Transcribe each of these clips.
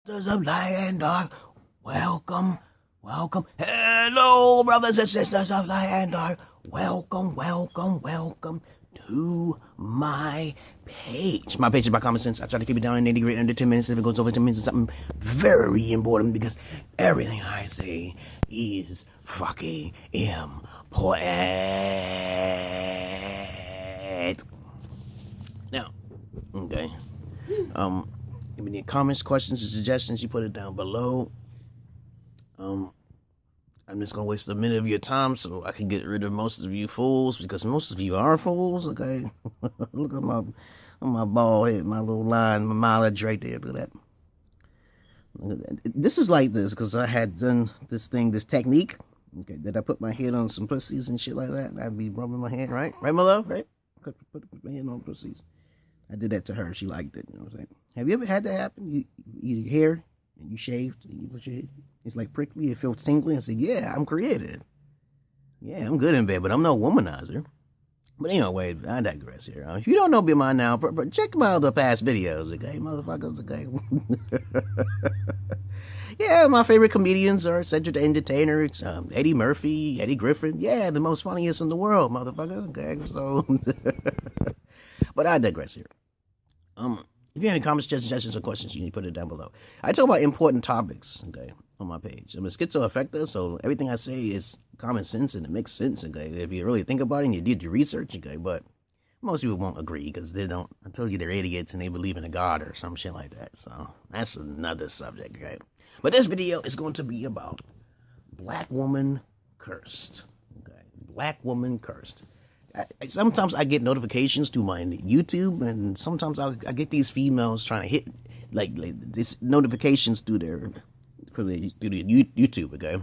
Sisters of light and dark, welcome, welcome. Hello, brothers and sisters of light and dark, welcome, welcome, welcome to my page. My page is about common sense. I try to keep it down in 80 grit under 10 minutes. If it goes over 10 minutes, it's something very important because everything I say is fucking important. Now, okay. If you need comments, questions, or suggestions, you put it down below. I'm just gonna waste a minute of your time so I can get rid of most of you fools, because most of you are fools, okay? Look at my bald head, my little line, my mileage right there. Look at that. This is like this because I had done this technique, okay, that I put my head on some pussies and shit like that. I'd be rubbing my head, right? Right, my love? Right? Put my head on pussies. I did that to her. She liked it. You know what I'm saying? Have you ever had that happen? You hair and you shaved and you put your head. It's like prickly. It feels tingly. I said, yeah, I'm creative. Yeah, I'm good in bed, but I'm no womanizer. But anyway, I digress here. If you don't know me by now, check my other past videos, okay, motherfuckers, okay? Yeah, my favorite comedians are Cedric the Entertainer, Eddie Murphy, Eddie Griffin. Yeah, the most funniest in the world, motherfucker, okay? So, but I digress here. If you have any comments, suggestions, or questions, you need to put it down below. I talk about important topics, okay, on my page. I'm a schizoaffector, so everything I say is common sense and it makes sense, okay, if you really think about it and you did your research, okay, but most people won't agree because they don't. I told you they're idiots and they believe in a god or some shit like that, so that's another subject, okay? But this video is going to be about Black Woman Cursed, okay? Black Woman Cursed. Sometimes I get notifications to my YouTube, and sometimes I get these females trying to hit like these notifications through the YouTube, okay?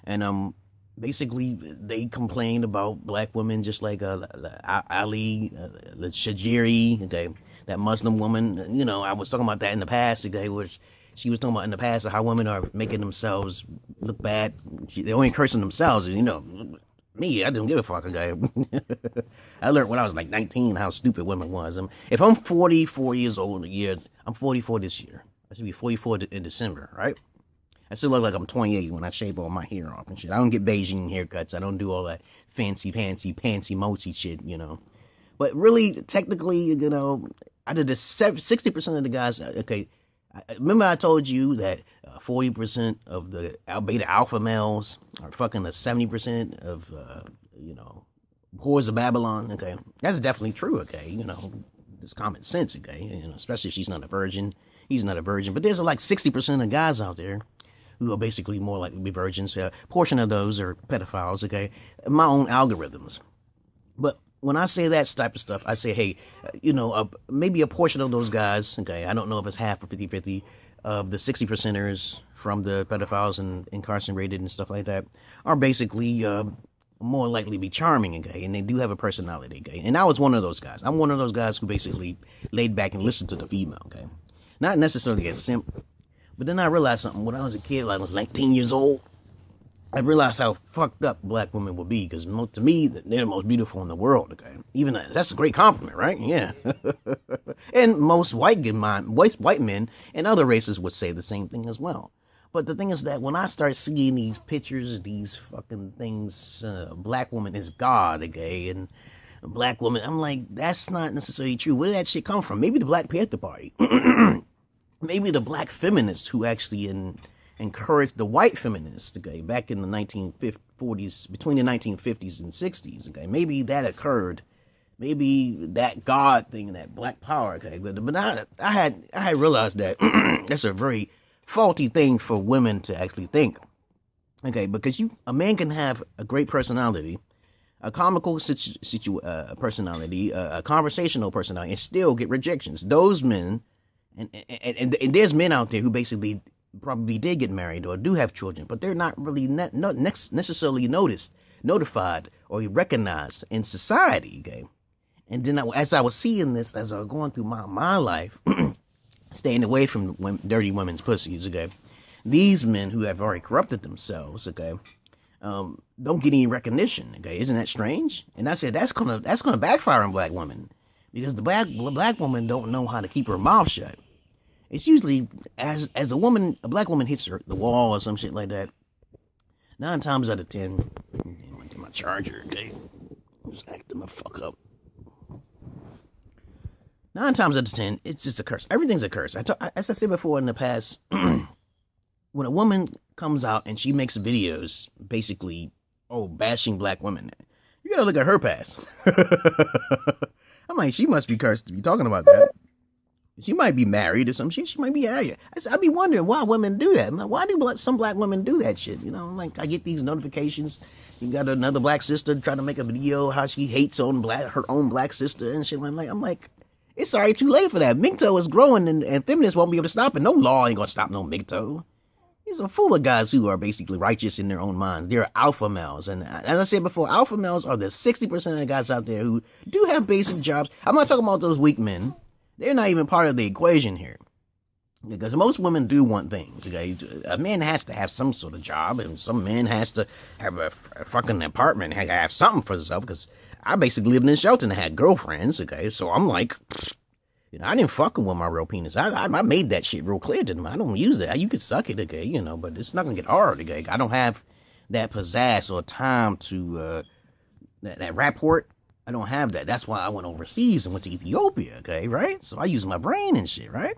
And basically they complain about black women, just like Ali Shajiri, okay, that Muslim woman. You know, I was talking about that in the past, okay, which she was talking about in the past of how women are making themselves look bad. They're only cursing themselves, you know. Me, I didn't give a fuck, okay? I learned when I was like 19 how stupid women was. If I'm 44 years old in a year, I'm 44 this year. I should be 44 in December, right? I still look like I'm 28 when I shave all my hair off and shit. I don't get Beijing haircuts. I don't do all that fancy mochi shit, you know. But really, technically, you know, out of the 60% of the guys, okay, remember I told you that 40% of the beta alpha males are fucking the 70% of, you know, whores of Babylon, okay? That's definitely true, okay? You know, it's common sense, okay? You know, especially if she's not a virgin. He's not a virgin. But there's like 60% of guys out there who are basically more likely to be virgins. A portion of those are pedophiles, okay? My own algorithms. But when I say that type of stuff, I say, hey, you know, maybe a portion of those guys, okay, I don't know if it's half or 50-50, of the 60%ers from the pedophiles and incarcerated and stuff like that, are basically more likely to be charming, okay, and they do have a personality, okay? And I was one of those guys. I'm one of those guys who basically laid back and listened to the female, okay? Not necessarily a simp, but then I realized something. When I was a kid, like I was 19 years old, I realized how fucked up black women would be, because to me, they're the most beautiful in the world, okay? Even that's a great compliment, right? Yeah. And most white men and other races would say the same thing as well. But the thing is that when I start seeing these pictures, these fucking things, black woman is God, okay? And black woman, I'm like, that's not necessarily true. Where did that shit come from? Maybe the Black Panther Party. Maybe the black feminists who actually encouraged the white feminists, okay, back in the 1940s, between the 1950s and 60s, okay, maybe that occurred, maybe that God thing, that black power, okay, but I had realized that that's a very faulty thing for women to actually think, okay, because a man can have a great personality, a comical personality, a conversational personality, and still get rejections. Those men, and there's men out there who basically probably did get married or do have children, but they're not really necessarily notified or recognized in society, okay? And then as I was seeing this, as I was going through my life, staying away from dirty women's pussies, okay, these men who have already corrupted themselves, okay, don't get any recognition, okay? Isn't that strange? And I said, that's gonna backfire on black women, because the black woman don't know how to keep her mouth shut. it's usually as a woman, a black woman hits the wall or some shit like that. 9 times out of 10, I went to my charger, okay? Just acting the fuck up. 9 times out of 10, it's just a curse. Everything's a curse. As I said before in the past, when a woman comes out and she makes videos, basically, bashing black women, you gotta look at her past. I'm like, she must be cursed to be talking about that. She might be married or some shit. She might be married. I'd be wondering why women do that. I'm like, why do some black women do that shit? You know, like, I get these notifications. You got another black sister trying to make a video how she hates her own black sister and shit. I'm like, it's already too late for that. MGTOW is growing and feminists won't be able to stop it. No law ain't gonna stop no MGTOW. He's a full of guys who are basically righteous in their own minds. They're alpha males. And as I said before, alpha males are the 60% of the guys out there who do have basic jobs. I'm not talking about those weak men. They're not even part of the equation here. Because most women do want things. Okay? A man has to have some sort of job, and some men has to have a fucking apartment, have something for himself. Because I basically lived in a shelter and had girlfriends. Okay, so I'm like, I didn't fuck with my real penis. I made that shit real clear to them. I don't use that. You can suck it, okay, but it's not gonna get hard, okay. I don't have that pizzazz or time to that rapport. I don't have that. That's why I went overseas and went to Ethiopia, okay, right? So I use my brain and shit, right?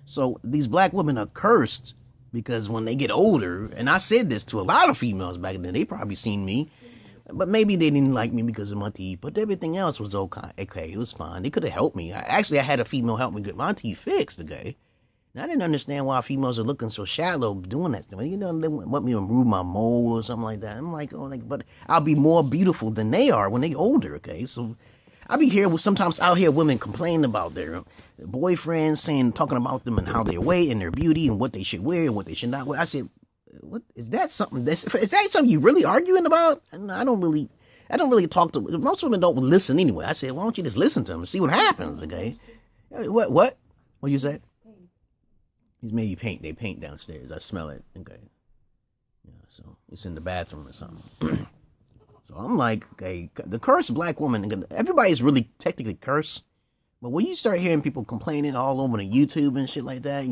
So these black women are cursed because when they get older, and I said this to a lot of females back then, they probably seen me, but maybe they didn't like me because of my teeth, but everything else was okay. Okay, it was fine. They could have helped me. I had a female help me get my teeth fixed, okay? And I didn't understand why females are looking so shallow doing that stuff. They want me to remove my mole or something like that. I'm like, but I'll be more beautiful than they are when they older, okay? So I be here sometimes I'll hear women complain about their boyfriends talking about them and how they weight and their beauty and what they should wear and what they should not wear. I said, what is that something? Is that something you really arguing about? And I don't really talk to most women. Don't listen anyway. I said, why don't you just listen to them and see what happens? Okay, what you said? He's maybe paint. They paint downstairs. I smell it. Okay, yeah. So it's in the bathroom or something. So I'm like, okay, the cursed black woman. Everybody's really technically cursed. But when you start hearing people complaining all over the YouTube and shit like that,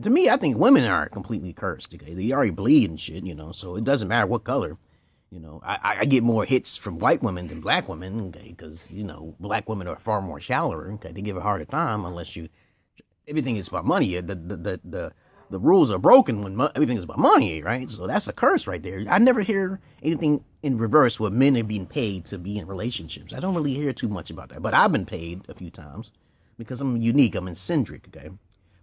to me, I think women are completely cursed. Okay? They already bleed and shit, so it doesn't matter what color. I get more hits from white women than black women, okay? Because, black women are far more shallower, okay? They give a harder time unless everything is about money. The rules are broken when everything is about money, right? So that's a curse right there. I never hear anything in reverse where men are being paid to be in relationships. I don't really hear too much about that, but I've been paid a few times because I'm unique. I'm eccentric, okay?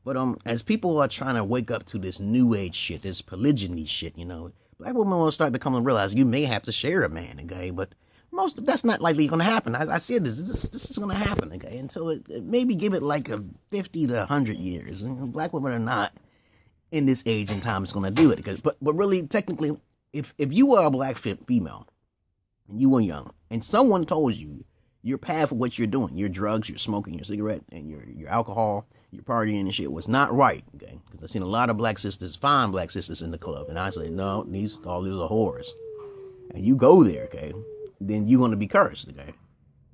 But as people are trying to wake up to this new age shit, this polygyny shit, black women will start to come and realize you may have to share a man, okay? But that's not likely going to happen. I said this is going to happen, okay? Until it maybe give it like a 50 to 100 years. And black women are not in this age and time is going to do it. But really, technically, if you are a black female and you were young and someone told you your path of what you're doing, your drugs, your smoking, your cigarette, and your alcohol, your partying and shit was not right, okay? Because I've seen a lot of black sisters, fine black sisters in the club, and I say, no, all these are whores. And you go there, okay? Then you're going to be cursed, okay?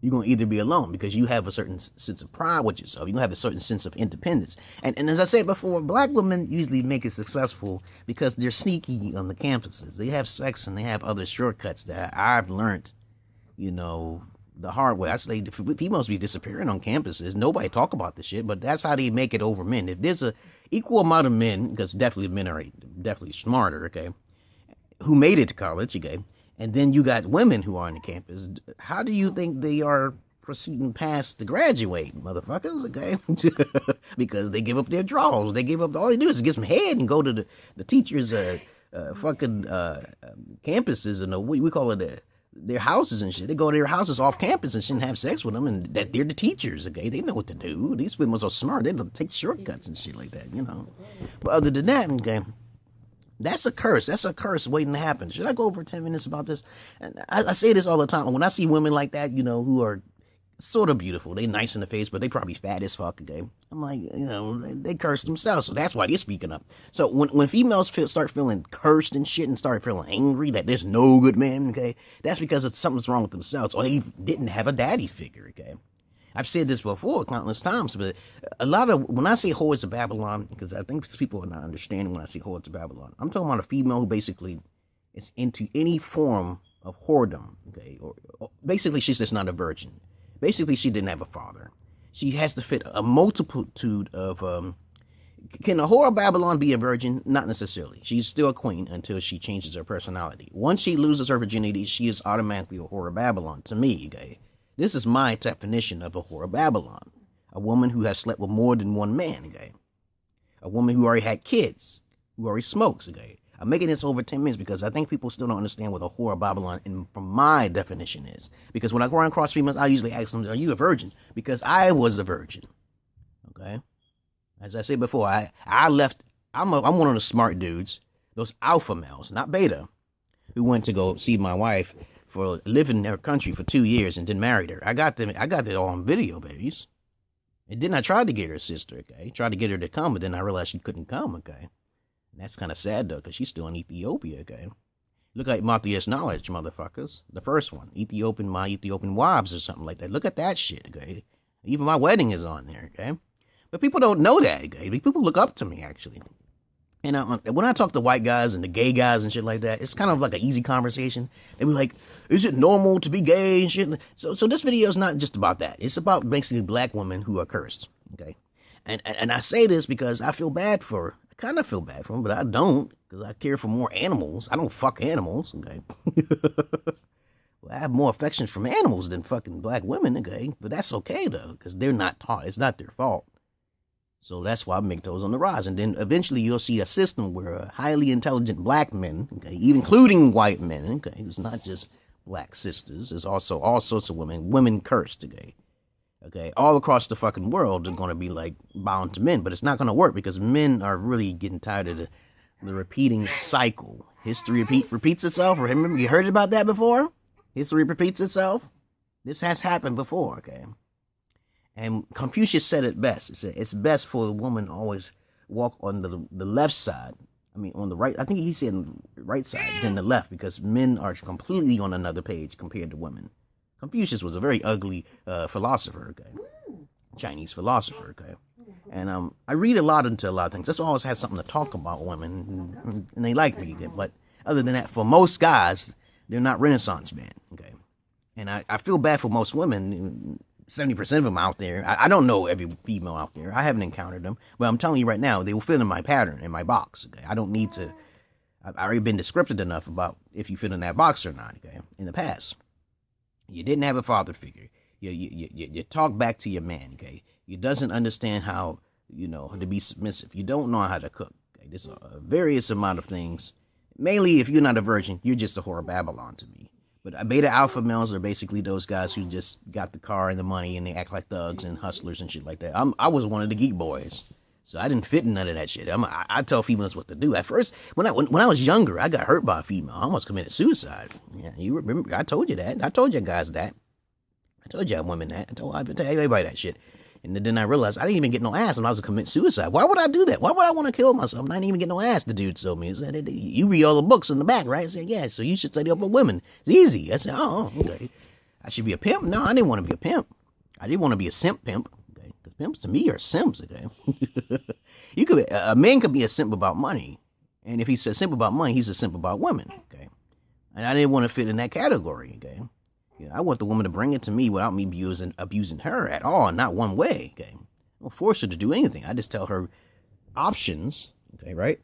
You're going to either be alone because you have a certain sense of pride with yourself. You're going to have a certain sense of independence. And as I said before, black women usually make it successful because they're sneaky on the campuses. They have sex and they have other shortcuts that I've learned, the hard way. I say females be disappearing on campuses. Nobody talk about this shit, but that's how they make it over men. If there's a equal amount of men, because definitely men are definitely smarter, okay, who made it to college, okay, and then you got women who are on the campus. How do you think they are proceeding past to graduate, motherfuckers, okay? Because they give up their draws. They give up, all they do is get some head and go to the teachers' fucking campuses and we call it their houses and shit. They go to their houses off campus and shouldn't have sex with them, and that they're the teachers, okay? They know what to do. These women are smart. They don't take shortcuts and shit like that, But other than that, okay, that's a curse. That's a curse waiting to happen. Should I go over 10 minutes about this? And I say this all the time. When I see women like that, who are sort of beautiful, they nice in the face, but they probably fat as fuck, okay? I'm like, they curse themselves, so that's why they're speaking up. So when females start feeling cursed and shit and start feeling angry that there's no good man, okay, that's because something's wrong with themselves, or they didn't have a daddy figure, okay? I've said this before countless times, but a lot of, when I say whores of Babylon, because I think people are not understanding when I say whores of Babylon, I'm talking about a female who basically is into any form of whoredom, okay? Or basically, she's just not a virgin. Basically, she didn't have a father. She has to fit a multitude of, can a whore of Babylon be a virgin? Not necessarily. She's still a queen until she changes her personality. Once she loses her virginity, she is automatically a whore of Babylon, to me, okay? This is my definition of a whore of Babylon. A woman who has slept with more than one man, okay? A woman who already had kids, who already smokes, okay? I'm making this over 10 minutes because I think people still don't understand what a whore of Babylon, from my definition, is. Because when I go around across females, I usually ask them, are you a virgin? Because I was a virgin, okay? As I said before, I'm one of the smart dudes, those alpha males, not beta, who went to go see my wife for living in her country for 2 years and then married her. I got it all on video, babies. And then I tried to get her sister, okay? Tried to get her to come, but then I realized she couldn't come, okay? And that's kind of sad, though, because she's still in Ethiopia, okay? Look at Matthias Knowledge, motherfuckers. The first one, My Ethiopian Wives or something like that. Look at that shit, okay? Even my wedding is on there, okay? But people don't know that, okay? People look up to me, actually. And when I talk to white guys and the gay guys and shit like that, it's kind of like an easy conversation. They be like, is it normal to be gay and shit? So this video is not just about that. It's about basically black women who are cursed, okay? And I say this because I feel bad for, I kind of feel bad for them, but I don't, because I care for more animals. I don't fuck animals, okay? Well, I have more affection from animals than fucking black women, okay? But that's okay, though, because they're not taught. It's not their fault. So that's why MGTOW is on the rise. And then eventually you'll see a system where highly intelligent black men, okay, even including white men, okay, it's not just black sisters, it's also all sorts of women cursed, okay, all across the fucking world are going to be like bound to men, but it's not going to work because men are really getting tired of the repeating cycle. History repeats itself. Remember, you heard about that before? History repeats itself. This has happened before, okay? And Confucius said it best. He said, it's best for a woman to always walk on the left side. I mean, on the right. I think he said the right side than the left, because men are completely on another page compared to women. Confucius was a very ugly philosopher, okay? Chinese philosopher, okay? And I read a lot into a lot of things. That's why I always have something to talk about women, and they like me. But other than that, for most guys, they're not Renaissance men, okay? And I feel bad for most women. 70% of them out there. I don't know every female out there. I haven't encountered them. But I'm telling you right now, they will fit in my pattern, in my box. Okay? I don't need to. I've already been descriptive enough about if you fit in that box or not, okay? In the past. You didn't have a father figure. You talk back to your man, okay? You doesn't understand how, to be submissive. You don't know how to cook. Okay? There's a various amount of things. Mainly, if you're not a virgin, you're just a whore of Babylon to me. But beta alpha males are basically those guys who just got the car and the money and they act like thugs and hustlers and shit like that. I was one of the geek boys, so I didn't fit in none of that shit. I tell females what to do. At first, when I was younger, I got hurt by a female. I almost committed suicide. Yeah, you remember? I told you that. I told you guys that. I told you women that. I tell everybody that shit. And then I realized I didn't even get no ass when I was to commit suicide. Why would I do that? Why would I want to kill myself? I didn't even get no ass, the dude told me. He said, you read all the books in the back, right? I said, yeah, so you should study up on women. It's easy. I said, oh, okay. I should be a pimp? No, I didn't want to be a pimp. I didn't want to be a simp pimp. Okay? Because pimps to me are simps, okay? A man could be a simp about money. And if he's a simp about money, he's a simp about women, okay? And I didn't want to fit in that category, okay? I want the woman to bring it to me without me abusing her at all, not one way, okay? I don't force her to do anything. I just tell her options, okay, right?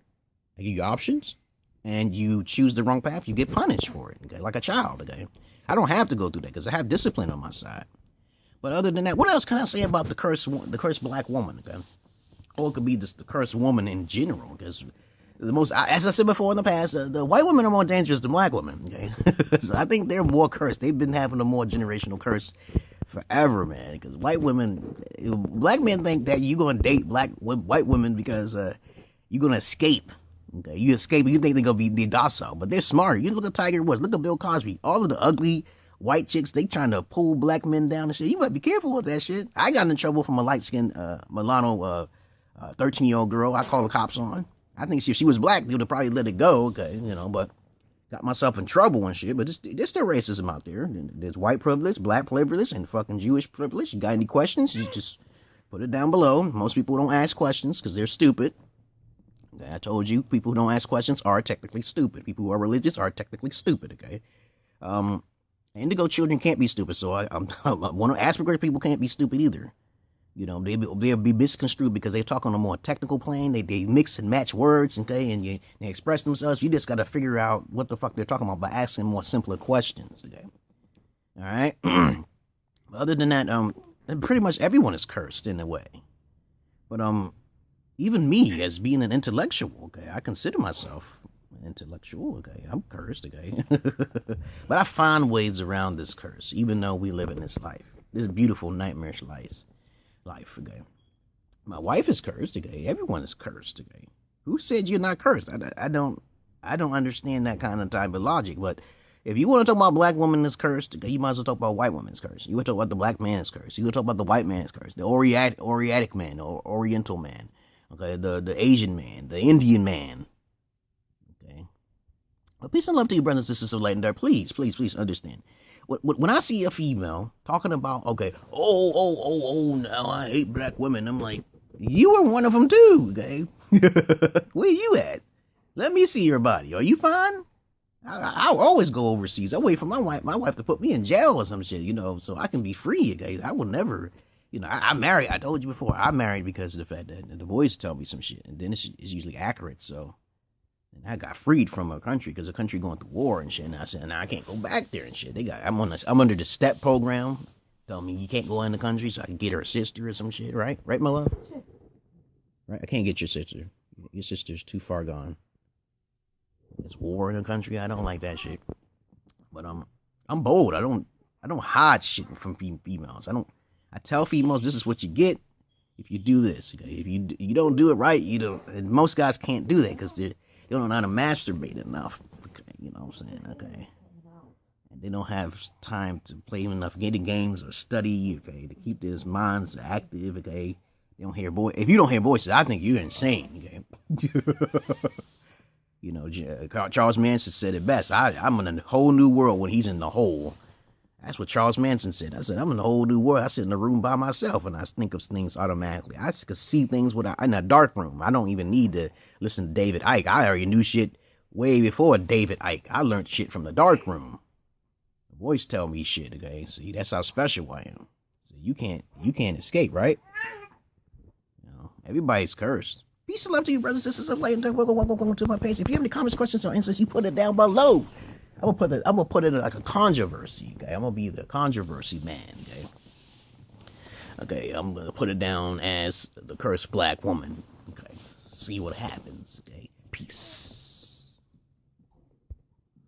I give you options, and you choose the wrong path, you get punished for it, okay? Like a child, okay? I don't have to go through that because I have discipline on my side. But other than that, what else can I say about the cursed black woman, okay? Or it could be just the cursed woman in general, because as I said before in the past, the white women are more dangerous than black women, okay? So I think they're more cursed. They've been having a more generational curse forever, man, because black men think that you're going to date white women because you're going to escape, okay? You escape, you think they're going to be docile, but they're smarter. You look at Tiger Woods, look at Bill Cosby, all of the ugly white chicks, they trying to pull black men down and shit. You better be careful with that shit. I got in trouble from a light-skinned Milano 13-year-old girl. I called the cops on. I think if she was black, they would have probably let it go, okay, but got myself in trouble and shit, but there's still racism out there. There's white privilege, black privilege, and fucking Jewish privilege. You got any questions? You just put it down below. Most people don't ask questions because they're stupid. I told you, people who don't ask questions are technically stupid. People who are religious are technically stupid, okay? Indigo children can't be stupid, so one of Asperger's people can't be stupid either. You know, they'll be misconstrued because they talk on a more technical plane. They mix and match words, okay, and they express themselves. You just got to figure out what the fuck they're talking about by asking more simpler questions, okay? All right? Other than that, pretty much everyone is cursed in a way. But even me, as being an intellectual, okay, I consider myself an intellectual, okay? I'm cursed, okay? But I find ways around this curse, even though we live in this life. This beautiful, nightmarish life, okay? My wife is cursed, okay? Everyone is cursed, okay? Who said you're not cursed? I don't understand that kind of type of logic, but if you want to talk about black woman is cursed, okay, you might as well talk about white woman is cursed. You want to talk about the black man is cursed. You want to talk about the white man is cursed. The Orientic man or Oriental man. Okay, the Asian man, the Indian man. Okay. But peace and love to you, brothers and sisters of light and dark. Please understand. When I see a female talking about, okay, now I hate black women, I'm like, you are one of them too, okay? Where you at? Let me see your body. Are you fine? I'll always go overseas. I wait for my wife to put me in jail or some shit, you know, so I can be free, guys. I will never, you know, I married, I told you before, I married because of the fact that the boys tell me some shit, and then it's usually accurate, so. And I got freed from a country because the country going through war and shit. And I said, I can't go back there and shit. I'm under the STEP program. Tell me you can't go in the country so I can get her a sister or some shit, right? Right, my love? Right? I can't get your sister. Your sister's too far gone. There's war in the country. I don't like that shit. But I'm bold. I don't hide shit from females. I tell females this is what you get if you do this. Okay? If you don't do it right, you don't. And most guys can't do that because they don't know how to masturbate enough, you know what I'm saying, okay? And they don't have time to play enough getting games or study, okay, to keep their minds active, okay? They don't hear if you don't hear voices, I think you're insane, okay? You know, Charles Manson said it best. I'm in a whole new world when he's in the hole. That's what Charles Manson said. I said, I'm in a whole new world. I sit in a room by myself and I think of things automatically. I just could see things in a dark room. I don't even need to listen to David Icke. I already knew shit way before David Icke. I learned shit from the dark room. The voice tell me shit, okay? See, that's how special I am. So you can't escape, right? You know, everybody's cursed. Peace and love to you, brothers and sisters of light. Welcome to my page. If you have any comments, questions, or answers, you put it down below. I'm gonna put it in like a controversy, okay? I'm gonna be the controversy man, okay? Okay, I'm gonna put it down as the cursed black woman, okay? See what happens, okay? Peace.